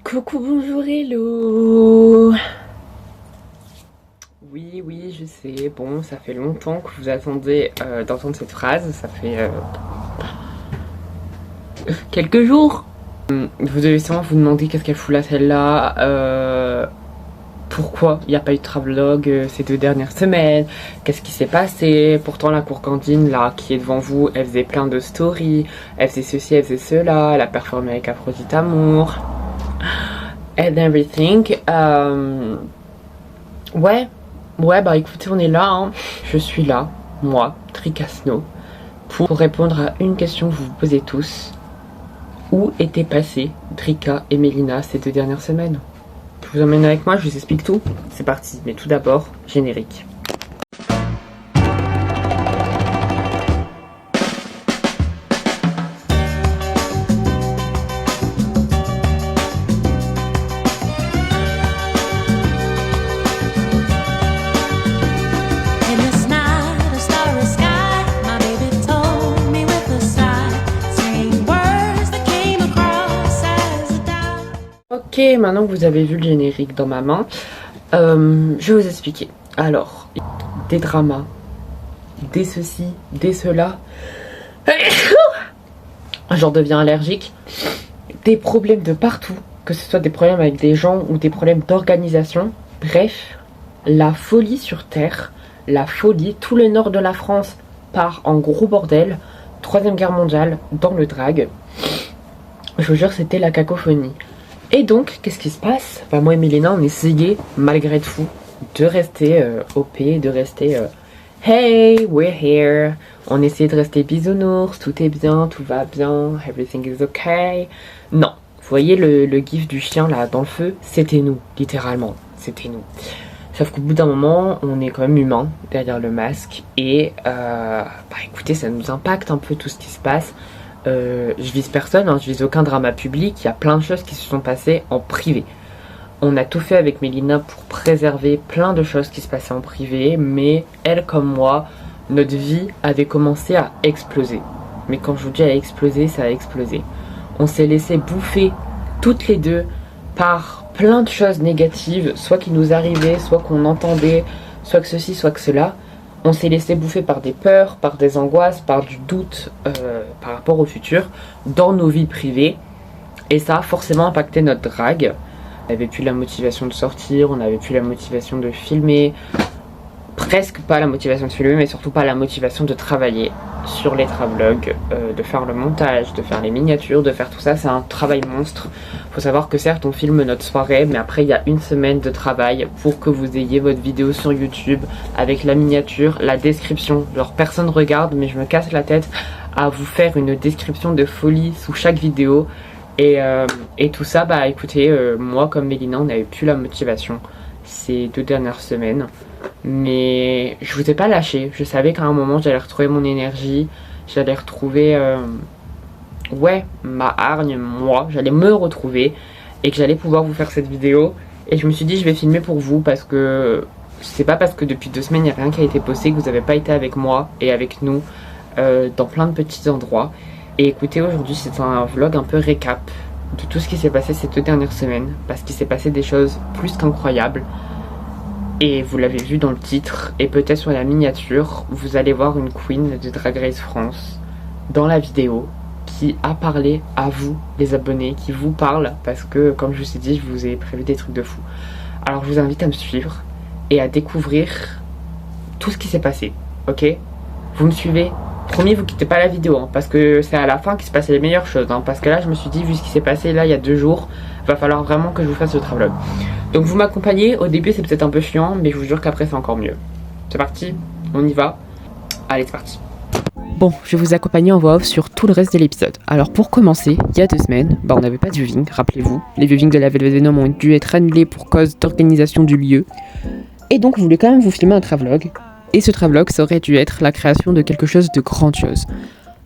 Coucou, bonjour, hello. Oui, je sais, bon, ça fait longtemps que vous attendez d'entendre cette phrase, ça fait quelques jours. Vous devez sûrement vous demander qu'est-ce qu'elle fout là, celle-là, pourquoi il n'y a pas eu de travelogue ces 2 dernières semaines, qu'est-ce qui s'est passé. Pourtant la courcandine là qui est devant vous, elle faisait plein de stories, elle faisait ceci, elle faisait cela, elle a performé avec Aphrodite Amour and everything. Ouais, bah écoutez, on est là, hein. Je suis là, moi, Tricasno, pour répondre à une question que vous vous posez tous. Où étaient passés Trika et Mélina ces 2 dernières semaines? Je vous emmène avec moi, je vous explique tout. C'est parti, mais tout d'abord, générique. Ok, maintenant que vous avez vu le générique dans ma main, je vais vous expliquer. Alors, des dramas, des ceci, des cela, j'en deviens allergique, des problèmes de partout, que ce soit des problèmes avec des gens ou des problèmes d'organisation. Bref, la folie sur Terre, la folie, tout le nord de la France part en gros bordel, 3ème guerre mondiale, dans le drag. Je vous jure, c'était la cacophonie. Et donc, qu'est-ce qui se passe? Bah, moi et Mélina, on essayait, malgré tout, de rester OP, de rester hey, we're here. On essayait de rester bisounours, tout est bien, tout va bien, everything is okay. Non, vous voyez le gif du chien là dans le feu? C'était nous, littéralement, c'était nous. Sauf qu'au bout d'un moment, on est quand même humain derrière le masque. Et bah écoutez, ça nous impacte un peu tout ce qui se passe. Je vise personne, hein, je vise aucun drama public, il y a plein de choses qui se sont passées en privé. On a tout fait avec Mélina pour préserver plein de choses qui se passaient en privé, mais elle comme moi, notre vie avait commencé à exploser. Mais quand je vous dis à exploser, ça a explosé. On s'est laissé bouffer toutes les deux par plein de choses négatives, soit qui nous arrivaient, soit qu'on entendait, soit que ceci, soit que cela. On s'est laissé bouffer par des peurs, par des angoisses, par du doute par rapport au futur, dans nos vies privées. Et ça a forcément impacté notre drague. On n'avait plus la motivation de sortir, on n'avait plus la motivation de filmer. Presque pas la motivation de filmer, mais surtout pas la motivation de travailler sur les travelogues, de faire le montage, de faire les miniatures, de faire tout ça. C'est un travail monstre. Faut savoir que certes on filme notre soirée, mais après il y a 1 semaine de travail pour que vous ayez votre vidéo sur YouTube avec la miniature, la description. Genre personne regarde, mais je me casse la tête à vous faire une description de folie sous chaque vidéo. Et tout ça, bah écoutez, moi comme Mélina, on n'avait plus la motivation ces 2 dernières semaines. Mais je vous ai pas lâché. Je savais qu'à un moment j'allais retrouver mon énergie, j'allais retrouver ma hargne, moi, j'allais me retrouver et que j'allais pouvoir vous faire cette vidéo. Et je me suis dit je vais filmer pour vous parce que c'est pas parce que depuis 2 semaines il n'y a rien qui a été posté que vous n'avez pas été avec moi et avec nous dans plein de petits endroits. Et écoutez, aujourd'hui c'est un vlog un peu récap de tout ce qui s'est passé ces 2 dernières semaines, parce qu'il s'est passé des choses plus qu'incroyables. Et vous l'avez vu dans le titre, et peut-être sur la miniature, vous allez voir une queen de Drag Race France dans la vidéo qui a parlé à vous, les abonnés, qui vous parle, parce que, comme je vous ai dit, je vous ai prévu des trucs de fou. Alors je vous invite à me suivre et à découvrir tout ce qui s'est passé, ok? Vous me suivez? Promis, vous quittez pas la vidéo, hein, parce que c'est à la fin qu'il se passait les meilleures choses, hein, parce que là je me suis dit, vu ce qui s'est passé là il y a 2 jours, va falloir vraiment que je vous fasse le travelogue. Donc vous m'accompagnez, au début c'est peut-être un peu chiant, mais je vous jure qu'après c'est encore mieux. C'est parti, on y va. Allez, c'est parti. Bon, je vais vous accompagner en voix off sur tout le reste de l'épisode. Alors pour commencer, il y a 2 semaines, on n'avait pas de viewing, rappelez-vous. Les viewings de la Velvet Venom ont dû être annulés pour cause d'organisation du lieu. Et donc je voulais quand même vous filmer un travelogue. Et ce travelogue, ça aurait dû être la création de quelque chose de grandiose.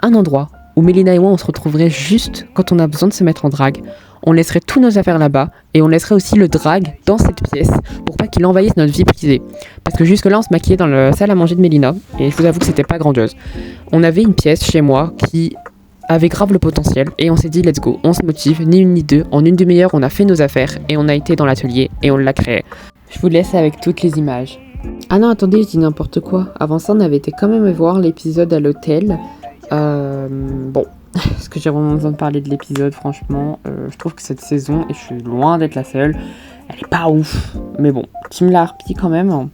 Un endroit où Mélina et moi on se retrouverait juste quand on a besoin de se mettre en drague. On laisserait tous nos affaires là-bas et on laisserait aussi le drag dans cette pièce pour pas qu'il envahisse notre vie privée. Parce que jusque là on se maquillait dans la salle à manger de Mélina et je vous avoue que c'était pas grandiose. On avait une pièce chez moi qui avait grave le potentiel et on s'est dit let's go, on se motive, ni une ni deux. En une demi-heure, on a fait nos affaires et on a été dans l'atelier et on l'a créé. Je vous laisse avec toutes les images. Ah non, attendez, je dis n'importe quoi. Avant ça, on avait été quand même voir l'épisode à l'hôtel. Bon, est-ce que j'ai vraiment besoin de parler de l'épisode, franchement je trouve que cette saison, et je suis loin d'être la seule, elle est pas ouf. Mais bon, Team la Harpie quand même.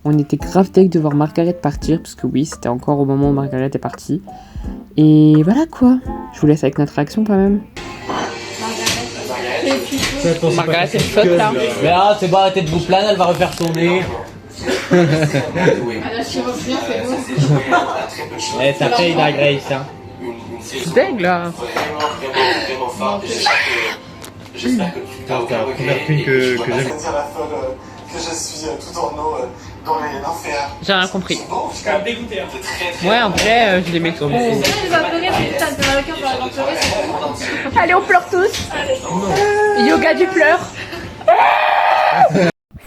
On était grave deg de voir Margaret partir, parce que oui, c'était encore au moment où Margaret est partie. Et voilà quoi. Je vous laisse avec notre réaction quand même. Margaret, c'est chouette là. Mais là, c'est bon, arrêtez de vous plaindre, elle va refaire son nez. À la chirurgien, c'est bon. Eh, ça fait une Grace, hein. Je suis deg là. J'espère que tu t'as aucun regret et que je j'aime. Dire la folle que je suis tout en eau dans les enfers. J'ai rien compris. Bon, je suis quand même dégoûté. Ouais, en vrai, je l'aimais trop. Tu vas pleurer, putain, t'as mal au cœur, tu vas pleurer, c'est bon. Allez, on pleure tous. Yoga du pleur.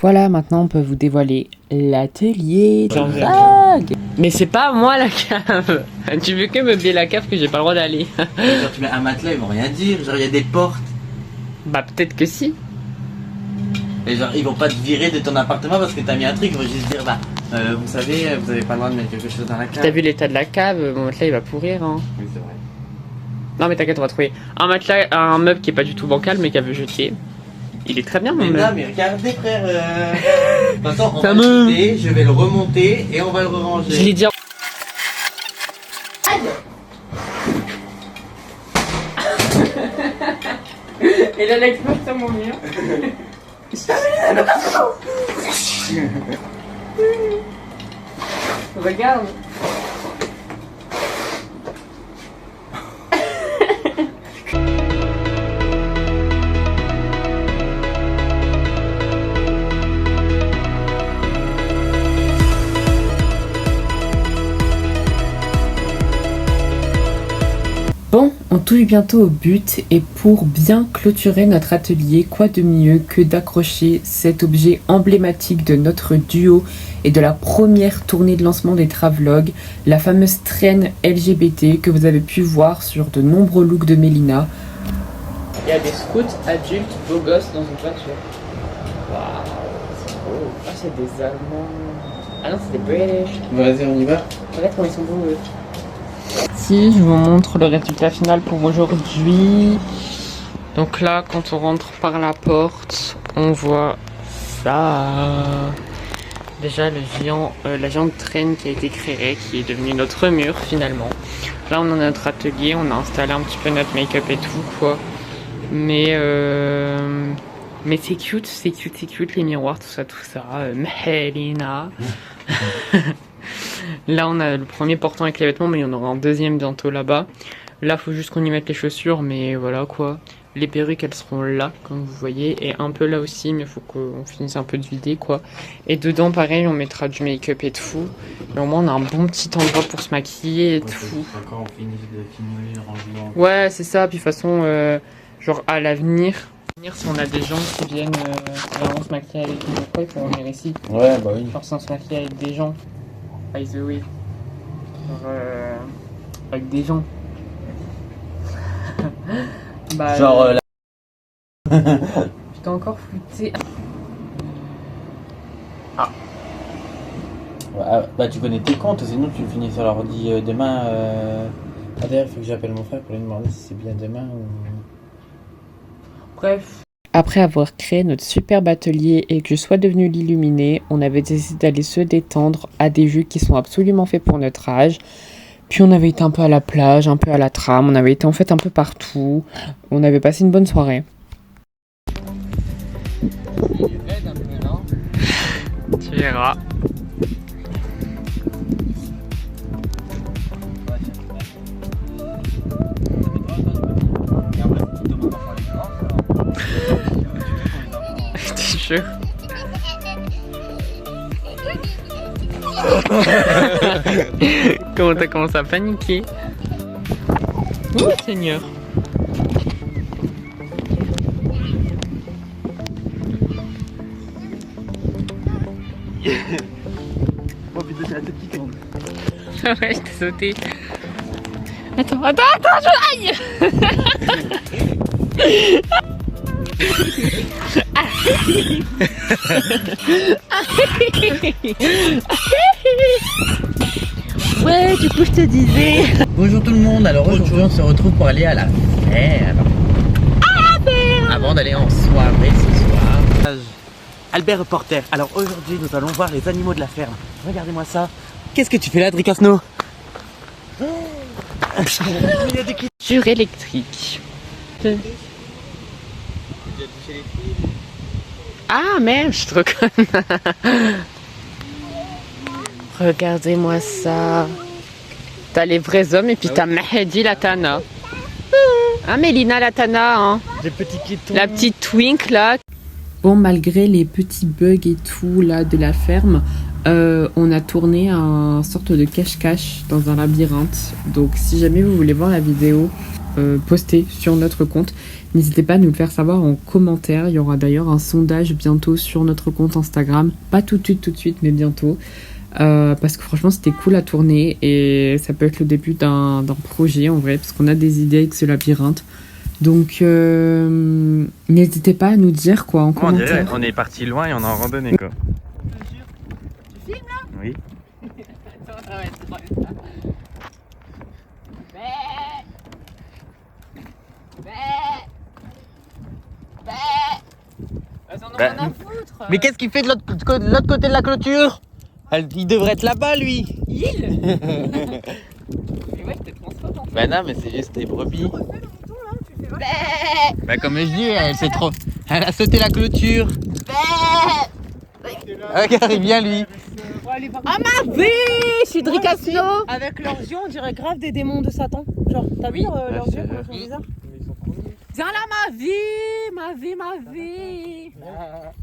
Voilà, maintenant on peut vous dévoiler l'atelier de vague. Mais c'est pas moi la cave. Tu veux que meubler la cave que j'ai pas le droit d'aller. Genre, tu mets un matelas, ils vont rien dire. Genre, il y a des portes. Bah peut-être que si. Et genre, ils vont pas te virer de ton appartement parce que t'as mis un truc. Ils vont juste dire, bah, vous savez, vous avez pas le droit de mettre quelque chose dans la cave. T'as vu l'état de la cave, mon matelas il va pourrir hein. Oui, c'est vrai. Non mais t'inquiète, on va trouver un matelas, un meuble qui est pas du tout bancal mais qui a veut jeter. Il est très bien mon Mais meuble. non, mais regardez, frère. De toute façon, on va le jeter, je vais le remonter et on va le ranger. Je l'ai dit. Et là, l'expose sur mon mur. Regarde. Bon, on touche bientôt au but et pour bien clôturer notre atelier, quoi de mieux que d'accrocher cet objet emblématique de notre duo et de la première tournée de lancement des Travlogs, la fameuse traîne LGBT que vous avez pu voir sur de nombreux looks de Mélina. Il y a des scouts adultes beaux gosses dans une voiture. Waouh, c'est beau. Ah, c'est des Allemands. Ah non, c'est des British. Vas-y, on y va. Regarde comment ils sont beaux eux. Si je vous montre le résultat final pour aujourd'hui. Donc là, quand on rentre par la porte, on voit ça. Déjà la géante traîne qui a été créée, qui est devenue notre mur finalement. Là, on a notre atelier, on a installé un petit peu notre make-up et tout quoi. Mais c'est cute, les miroirs, tout ça. Mélina. Là on a le premier portant avec les vêtements mais il y en aura un deuxième bientôt là-bas. Là faut juste qu'on y mette les chaussures mais voilà quoi. Les perruques elles seront là comme vous voyez et un peu là aussi mais il faut qu'on finisse un peu de vider quoi. Et dedans pareil on mettra du make-up et tout. Mais au moins on a un bon petit endroit pour se maquiller et tout. Quand on finit de filmer le rangement. Ouais c'est ça, puis de toute façon genre à l'avenir. Si on a des gens qui viennent vraiment se maquiller avec nous, il faut venir ici. Ouais bah oui. Genre sans se maquiller avec des gens. By the way. Genre, avec des gens. Bah, Genre putain encore flouté. Ah, bah tu connais tes comptes, sinon tu finis sur l'ordi demain. Ah d'ailleurs il faut que j'appelle mon frère pour lui demander si c'est bien demain ou... Bref. Après avoir créé notre superbe atelier et que je sois devenue l'illuminée, on avait décidé d'aller se détendre à des vues qui sont absolument faits pour notre âge. Puis on avait été un peu à la plage, un peu à la tram, on avait été en fait un peu partout. On avait passé une bonne soirée. Tu verras. Je te jure. Comment t'as commencé à paniquer? Oh Seigneur. Oh putain c'est la tête qui tourne. Ouais je t'ai sauté. Attends, aïe. Ouais, du coup je te disais. Bonjour tout le monde, alors aujourd'hui on se retrouve pour aller à la ferme. Avant d'aller en soirée ce soir. Albert reporter, alors aujourd'hui nous allons voir les animaux de la ferme. Regardez-moi ça. Qu'est-ce que tu fais là, Dricasno? Sur électrique. Ah merde, je suis trop conne. Regardez-moi ça. T'as les vrais hommes et puis t'as Mahdi la Tana. Ah Mélina la Tana, hein. Des petits piétons. La petite twink là. Bon, malgré les petits bugs et tout là de la ferme, on a tourné un sorte de cache-cache dans un labyrinthe. Donc si jamais vous voulez voir la vidéo postée sur notre compte, n'hésitez pas à nous le faire savoir en commentaire. Il y aura d'ailleurs un sondage bientôt sur notre compte Instagram. Pas tout de suite, mais bientôt. Parce que franchement c'était cool à tourner et ça peut être le début d'un projet en vrai, parce qu'on a des idées avec ce labyrinthe. Donc n'hésitez pas à nous dire quoi en commentaire. On est parti loin et on est en randonnée quoi. Tu filmes là? Oui. Attends, ça va être drôle ça. Ils en ont rien à foutre. Mais qu'est-ce qu'il fait de l'autre côté de la clôture? Il devrait être là-bas lui. Mais ouais, t'es transphobe en fait. Bah non, mais c'est juste des brebis. Bah comme je dis, elle a sauté la clôture. Regarde, il vient lui. Ah ma vie, je suis Dricasno. Avec leurs yeux, on dirait grave des démons de Satan. Genre, t'as vu leurs yeux, comment ils sont bizarres? Viens là ma vie.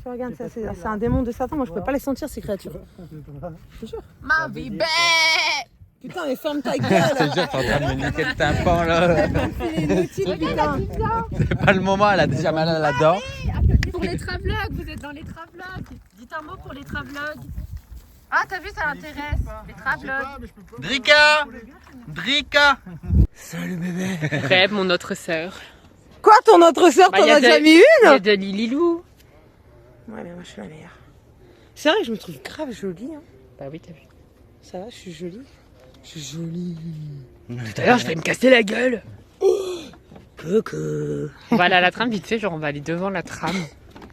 Tu regardes, ça, c'est un démon de Satan. Moi, je peux pas les sentir, ces créatures. Je te jure. Ma vie, Putain, mais ferme ta Je te gueule. jure, t'es en train de me niquer le tympan là. C'est pas le moment, elle a déjà mal à la dent. Pour les travlogs, vous êtes dans les travlogs. Dites un mot pour les travlogs. Ah, t'as vu, ça l'intéresse. Les travlogs. Drika. Rêve, mon autre sœur. Quoi, ton autre sœur, Bah, t'en y a as déjà de- mis Il y a une? de Lililou. Ouais, mais moi, je suis la meilleure. C'est vrai que je me trouve grave jolie. Hein. Bah oui, t'as vu. Ça va, je suis jolie. Je suis jolie. Tout à l'heure, je vais me casser la gueule. Coucou. On va aller à la tram vite fait, genre on va aller devant la tram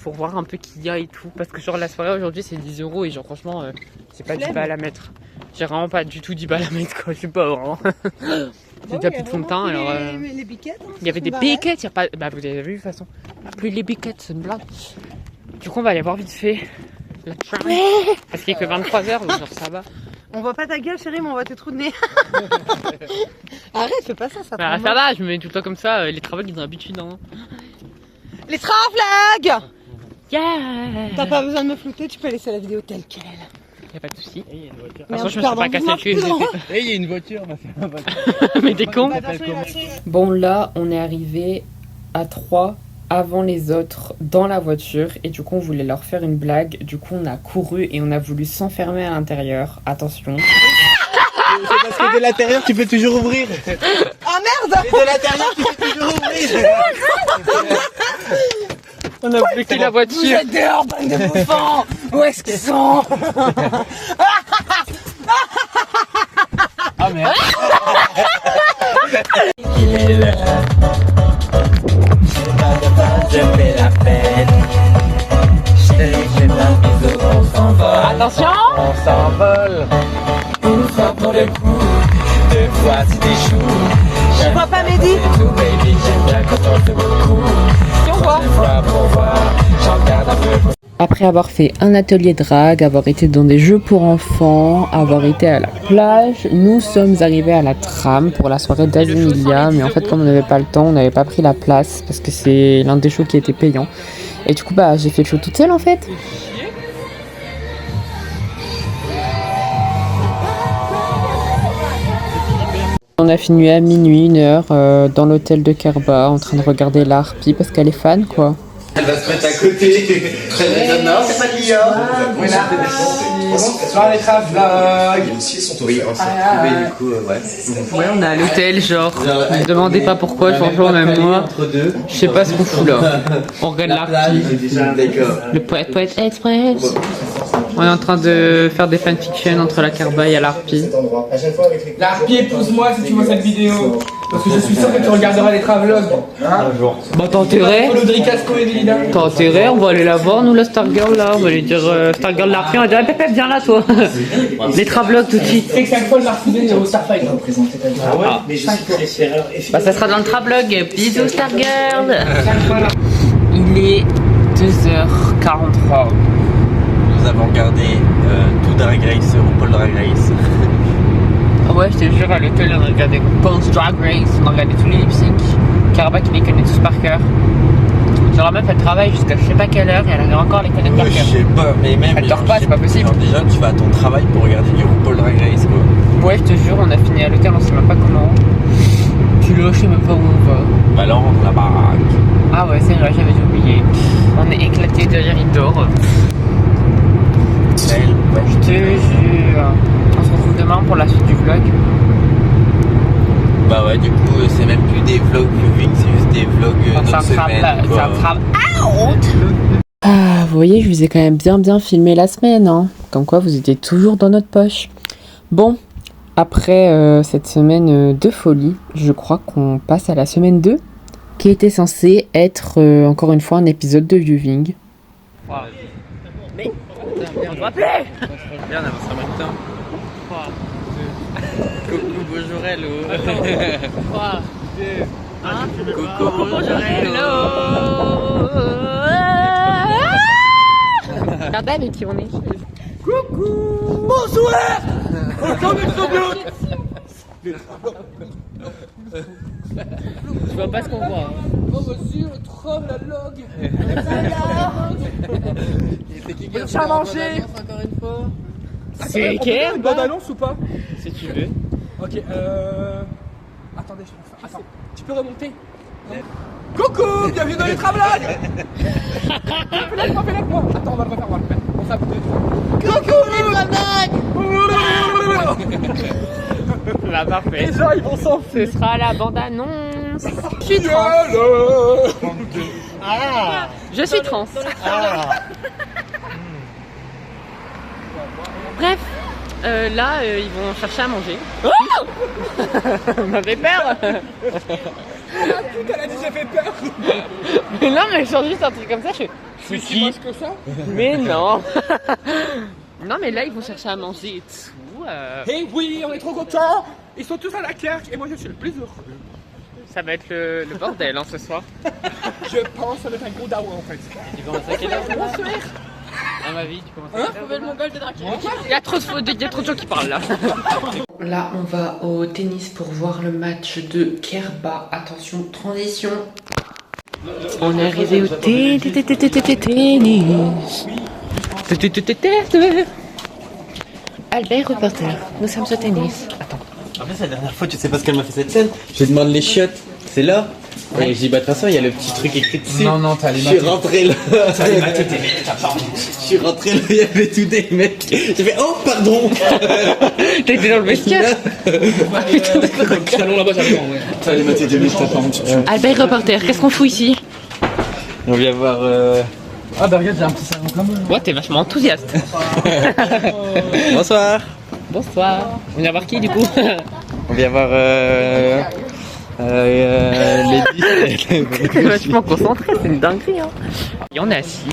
pour voir un peu qu'il y a et tout. Parce que genre la soirée aujourd'hui c'est 10 € et genre franchement j'ai pas 10 balles à mettre. J'ai vraiment pas du tout 10 balles à mettre quoi, je sais pas vraiment. J'ai déjà plus de fond de teint alors... Les piquettes. Hein, Il y avait des piquettes, il y a pas... Bah vous avez vu de toute façon. Plus les piquettes, c'est une blague. Du coup on va aller voir vite fait la tram. Parce qu'il est que 23h donc genre ça va. On voit pas ta gueule, chérie, mais on voit tes trous de nez. Arrête, fais pas ça, ça Bah, prend ça mal. va, je me mets tout le temps comme ça, les travaux ils ont l'habitude hein. Les travlags. Yeah. T'as pas besoin de me flouter, tu peux laisser la vidéo telle quelle. Y'a pas de soucis. De toute Merde, façon je me suis pas cassé le cul. Et il y a une voiture, ma fille. Mais t'es con. Bon là on est arrivé à 3 avant les autres dans la voiture et du coup on voulait leur faire une blague. Du coup on a couru et on a voulu s'enfermer à l'intérieur. Attention. C'est parce que de l'intérieur tu peux toujours ouvrir. Ah merde. Et de l'intérieur tu peux toujours ouvrir. On a bloqué la Vous voiture. êtes dehors, bande de bouffons. Où est-ce qu'ils sont? Ah merde. Attention. On s'envole. Une fois pour le coup, deux fois si t'échoues. Je vois pas Mehdi. Tout baby, j'aime bien quand on fait beaucoup. Si on voit. Une fois pour voir, j'en regarde un peu. Après avoir fait un atelier drague, avoir été dans des jeux pour enfants, avoir été à la plage, nous sommes arrivés à la tram pour la soirée d'Azimilia. Mais en fait, comme on n'avait pas le temps, on n'avait pas pris la place parce que c'est l'un des shows qui était payant. Et du coup, bah, j'ai fait le show toute seule en fait. On a fini à minuit, 1h, dans l'hôtel de Kerba, en train de regarder la harpie parce qu'elle est fan quoi. Elle va se mettre à côté. Non, c'est pas l'IA. Voilà. Bonsoir les travlogs. Oui, on s'est retrouvés du coup, ouais. Ouais, on est à l'hôtel, genre. Ne me demandez pas pourquoi, franchement, même moi. Je sais pas ce qu'on fout là. On regarde l'artiste. D'accord. Le poète express. On est en train de faire des fanfictions entre la Carbaille et l'Arpi. L'Arpi, épouse-moi si tu vois cette vidéo. Parce que je suis sûr que tu regarderas les travlogs. Hein? Bah t'as intérêt. T'as intérêt, on va aller la voir nous la Stargirl là. On va lui dire Stargirl l'Arpi, on va dire Pépé viens là toi. Les travlogs tout de suite. C'est que 5 fois le Marseillais au Starfight. Ah ouais? Bah ça sera dans le travlog. Bisous Stargirl. Il est 2h43. Nous avons regardé tout Drag Race, RuPaul Drag Race. Ah ouais, je te jure, à l'hôtel, on a regardé RuPaul's Drag Race, on a regardé tous les lip-syncs. Caraba qui les connaît tous par cœur. Genre la meuf, elle travaille jusqu'à je sais pas quelle heure et elle arrive encore à les connaître par Je cœur. sais pas, mais même. Elle dort pas, c'est pas possible. Genre, déjà, tu vas à ton travail pour regarder du RuPaul Drag Race quoi. Ouais, je te jure, on a fini à l'hôtel, on sait même pas comment. Puis là, je sais même pas où on va. Bah là, on rentre la baraque. Ah ouais, c'est vrai, j'avais oublié. On est éclaté derrière, il dort. Je te jure. On se retrouve demain pour la suite du vlog. Bah ouais, du coup, c'est même plus des vlogs viewing, c'est juste des vlogs notre semaine. Quoi. Ah, vous voyez, je vous ai quand même bien filmé la semaine, hein. Comme quoi, vous étiez toujours dans notre poche. Bon, après cette semaine de folie, je crois qu'on passe à la semaine 2, qui était censée être, encore une fois, un épisode de viewing. Wow. Mais, on doit appeler. Bien, on avance en même temps. 3, 2, coucou, bonjour, hello. 3, 2, 1. Coucou, Bonjour, hello. Regardez avec qui on est. Coucou. Bonsoir. Encore une fois. Je vois pas ce qu'on voit. Oh monsieur, le troll, la log. Il t'a mangé. Encore une fois. C'est Kerb. Une bande-annonce ou pas? Si tu veux. Ok, attendez, je vais faire. Attends, tu peux remonter? Coucou, bienvenue dans les travlogs. Fais-la avec moi. Attends, on va le refaire, on s'appelle. Coucou les travlogs. Là, parfait. Les gens, ils vont s'en Ce sera la bande-annonce. Je suis trans. Ah. Je suis trans. Bref, là, ils vont chercher à manger. On m'avait peur. Elle a dit j'ai fait peur. Mais non, mais je sens juste un truc comme ça. Je C'est si moche que ça. Mais non. Non, mais là, ils vont chercher à manger et tout. Eh oui, on est trop contents. Ils sont tous à la clerc et moi je suis le plus heureux. Ça va être le bordel hein, ce soir. Je pense que ça va être un gros dawa en fait. Tu commences à quelle heure? À ma vie, tu commences à quelle heure? Le mongol de Dracula. Il y a trop de gens qui parlent là. Là, on va au tennis pour voir le match de Kerba. Attention, transition. On est arrivé au tennis. Albert reporter, nous sommes au tennis. Attends. En fait, la dernière fois, tu sais pas ce qu'elle m'a fait cette scène? Je lui demande les chiottes, c'est là? Et j'ai dit, bah de toute façon, il y a le petit truc écrit dessus. Non, t'as les Je suis rentré là. T'as les matés, tes mecs, t'as pardon. Je suis rentré là, il y avait tous des mecs. J'ai fait, oh, pardon. T'étais dans le vestiaire? Salon là-bas, j'arrive en vrai. T'as les matés, tes mecs, t'as pardon. Albert reporter, qu'est-ce qu'on fout ici? On vient voir. Ah bah regarde, j'ai un petit salon comme moi. Ouais, t'es vachement enthousiaste. Bonsoir. Bonsoir. On vient voir qui du coup? On vient voir. Les T'es vachement concentré, c'est une dinguerie hein. Et on est assis.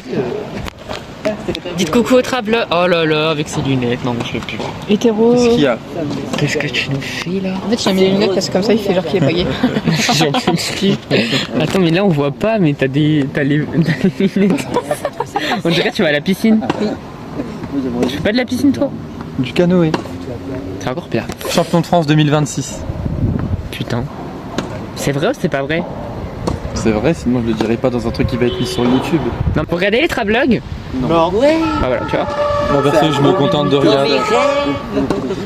Dites coucou au traveleur. Oh là là, avec ses lunettes, non mais je peux plus. Hétéro. Qu'est-ce qu'il y a? Qu'est-ce que tu nous fais là? En fait, j'ai mis les lunettes parce que comme ça, il fait genre qu'il est pagué. J'en peux plus. Attends, mais là on voit pas, mais t'as les lunettes. On dirait que tu vas à la piscine. Tu fais pas de la piscine toi? Du canoë. C'est encore pire. Champion de France 2026. Putain. C'est vrai ou c'est pas vrai? C'est vrai, sinon je le dirais pas dans un truc qui va être mis sur YouTube. Non, pour regarder les travlogs? Non. Ouais. Ah voilà, tu vois. Moi perso, je me contente de regarder.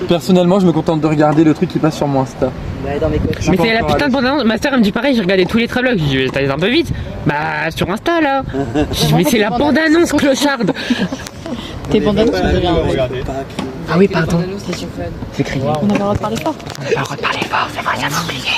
Personnellement, je me contente de regarder le truc qui passe sur mon Insta. Mais c'est la putain de bande-annonce. Ma soeur elle me dit pareil, j'ai regardé tous les travlogs. Je dis, t'as un peu vite. Bah, sur Insta là. Je dis, mais c'est la bande-annonce clocharde. Tes bandes-annonces, on devrait regarder. Ah oui, pardon. C'est crié. On avait le droit de parler fort. On a le droit de parler fort, c'est vrai, ça m'a oublié.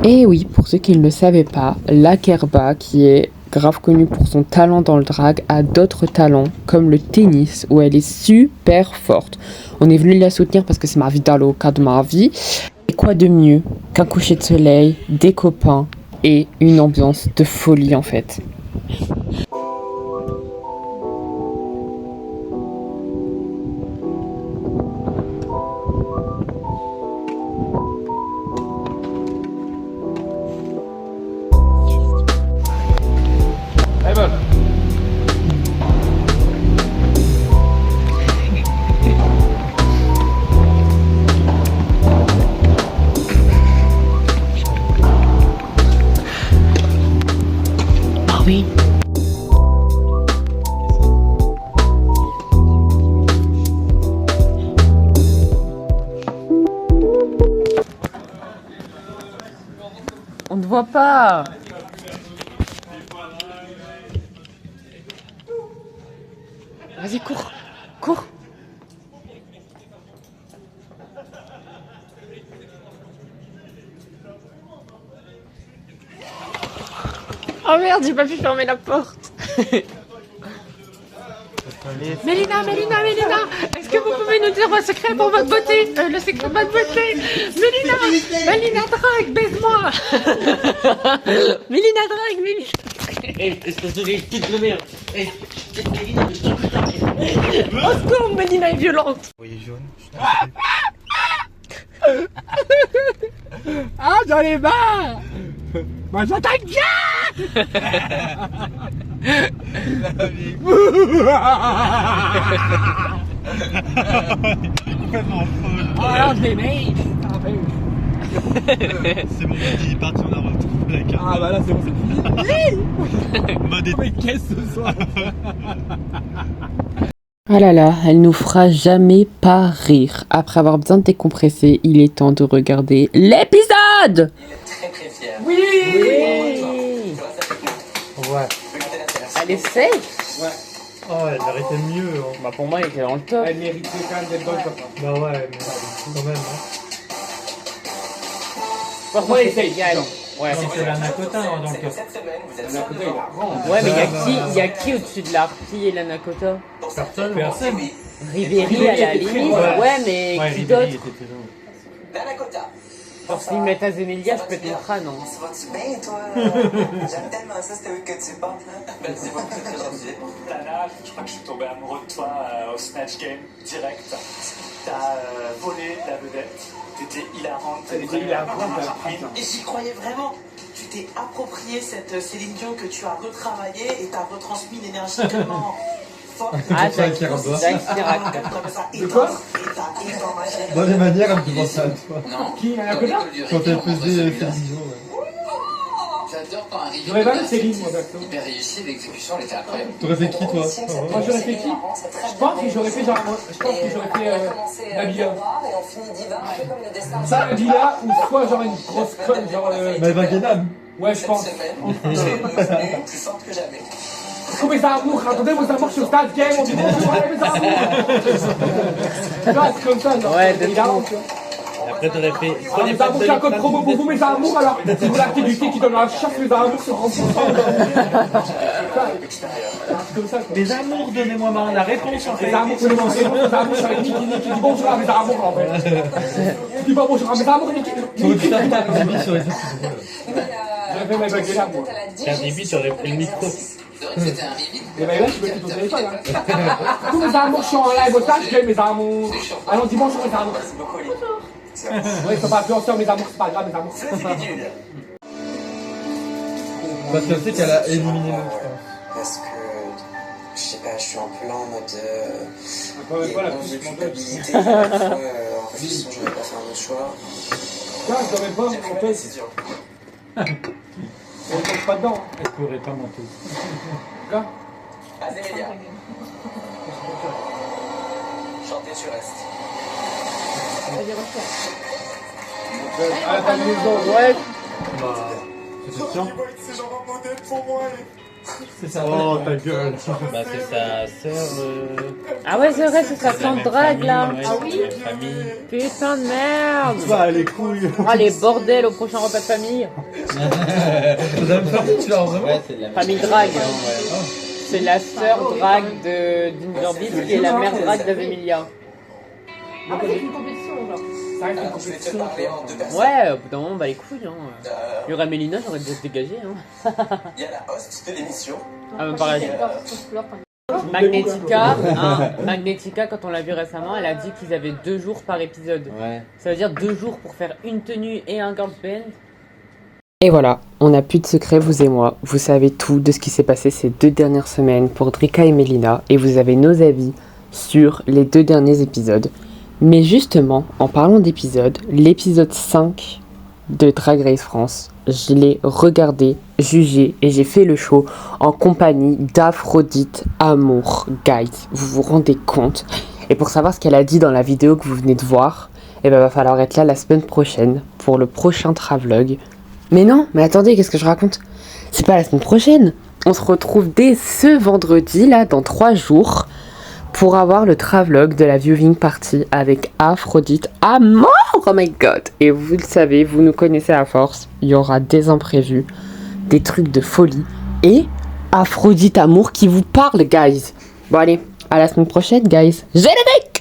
Et oui, pour ceux qui ne le savaient pas, la Kerba, qui est grave connue pour son talent dans le drag, a d'autres talents, comme le tennis, où elle est super forte. On est venu la soutenir parce que c'est ma vie dans le cas de ma vie. Et quoi de mieux qu'un coucher de soleil, des copains et une ambiance de folie en fait. Oui. On ne voit pas. Vas-y, cours, cours. Oh merde, j'ai pas pu fermer la porte. Mélina, est-ce que vous pouvez nous dire votre secret pour votre beauté? Le secret de votre beauté. Mélina drague, baise-moi. Mélina drague. Espèce de vieille petite de merde. Au secours, Mélina est violente. Vous voyez jaune. Ah, j'en ai marre. Moi, j'attaque bien. Oh là, je démêle. C'est bon, il est parti, on a retrouvé la carte. Ah bah là, c'est bon, c'est fini. Mode Mais qu'est-ce que ce soir? Ah là là, elle nous fera jamais pas rire. Après avoir bien décompressé, il est temps de regarder l'épisode. Très très fier. Oui. Ouais. Elle est safe. Ouais. Oh, elle méritait mieux. Hein. Bah pour moi, elle était dans le top. Elle méritait quand même d'être bonne. Bah ouais, mais quand même. Hein. Pour moi, elle est safe. Ouais. C'est la Nakota hein, dans le top. Cette semaine, vous êtes Nakota, il a grand. Ouais, mais il y a qui au-dessus de la Harpie et la Nakota? Personne. Ribéry à la limite. Ouais, mais qui d'autre? La Nakota. Pour s'ils mettent à Zémélia, je pète mon crâne. Hein. Ça va-tu bien, toi? J'aime tellement ça, c'était où que tu portes, là. Ben, c'est beaucoup très gentil. Lana, je crois que je suis tombé amoureux de toi au Snatch Game, direct. T'as volé la vedette, t'étais hilarante, Et j'y croyais vraiment. Tu t'es approprié cette Céline Dion que tu as retravaillée et t'as retransmis une énergie tellement forte. Ah, Jacques Chirac. De quoi? Dans les manières, elle me fait penser à toi. Non. Qui, la Nakota? Quand elle faisait Céline Dion, J'adore quand arrive. J'aurais pas mis Céline, moi, perso. Hyper réussi, l'exécution, elle était incroyable. T'aurais fait qui, toi? Moi, j'aurais fait qui? Je pense que j'aurais fait genre. Je pense que j'aurais fait Nabila. Ça, Nabila, ou soit genre une grosse conne, genre. Maëva Guénam. Ouais, je pense. Plus forte que jamais. Coucou mes amours, attendez vos amours, je suis au stade game, on dit bonjour à mes amours. Tu vois, c'est comme ça, genre. Ouais, c'est hilarant, tu vois. Après, t'aurais fait. Ah, mes amours, j'ai un code promo pour vous, mes amours, alors. Si vous l'achetez du thé qui donne la chasse, mes amours, c'est 30%. C'est comme ça, quoi. Mes amours, donnez-moi la réponse en fait. Les amours, c'est les amours, je suis avec Niki qui dit bonjour à mes amours, en fait. Tu dis pas bonjour à mes amours, Niki. T'aurais pu faire un avis sur les autres. J'avais fait mes baguettes là, moi. T'as un débit, t'aurais pris le micro. C'était un reveal. Et ben là, tu peux tout au téléphone, hein. Tous mes amours, je suis en live au stade, j'aime mes amours. Allons, dis bonjour, mes amours. Merci beaucoup, Oli. Ouais, ils sont pas influenceurs, mes amours, c'est pas grave, mes amours. C'est ridicule. Parce que je sais qu'elle a éliminé l'autre, je pense. Parce que, je sais pas, je suis un peu là en mode. Encore une fois, la de petite culpabilité. En réflexion, j'aurais pas fait un autre choix. Tiens, je devrais pas, en fait. C'est dur. On tombe pas dedans. Elle pourrait pas monter. Là. Azélia. Chantez sur Est. À la maison, ouais. C'est sûr. C'est ça. Oh ta gueule. Bah c'est sa sœur. Ah ouais, c'est vrai, c'est sa tante drague là. Ah oui. Putain de merde. Va les couilles. Ah les bordels au prochain repas de famille. Ouais, c'est de la Famille drague. C'est la sœur drague de Ginger Beat et la mère drague d'Avelia. Ah, c'est une compétition, genre. Ça reste une Alors, je vais te compétition. parler en deux personnes. Ouais, au bout d'un moment, bah les couilles. Hein. Il y aurait Mélina, j'aurais dû se dégager. Hein. Il y a la host de l'émission. Ah, mais pareil. Magnetica, quand on l'a vu récemment, elle a dit qu'ils avaient 2 jours par épisode. Ouais. Ça veut dire 2 jours pour faire une tenue et un girl band. Et voilà, on n'a plus de secret, vous et moi. Vous savez tout de ce qui s'est passé ces 2 dernières semaines pour Drika et Mélina. Et vous avez nos avis sur les 2 derniers épisodes. Mais justement, en parlant d'épisodes, l'épisode 5 de Drag Race France, je l'ai regardé, jugé et j'ai fait le show en compagnie d'Aphrodite Amour. Guys, vous vous rendez compte? Et pour savoir ce qu'elle a dit dans la vidéo que vous venez de voir, eh ben va falloir être là la semaine prochaine pour le prochain Travlog. Mais non, mais attendez, qu'est-ce que je raconte? C'est pas la semaine prochaine. On se retrouve dès ce vendredi, là, dans 3 jours, pour avoir le Travlog de la viewing party avec Aphrodite Amour. Oh my god. Et vous le savez, vous nous connaissez à force, il y aura des imprévus, des trucs de folie et Aphrodite Amour qui vous parle, guys. Bon allez, à la semaine prochaine, guys. Générique.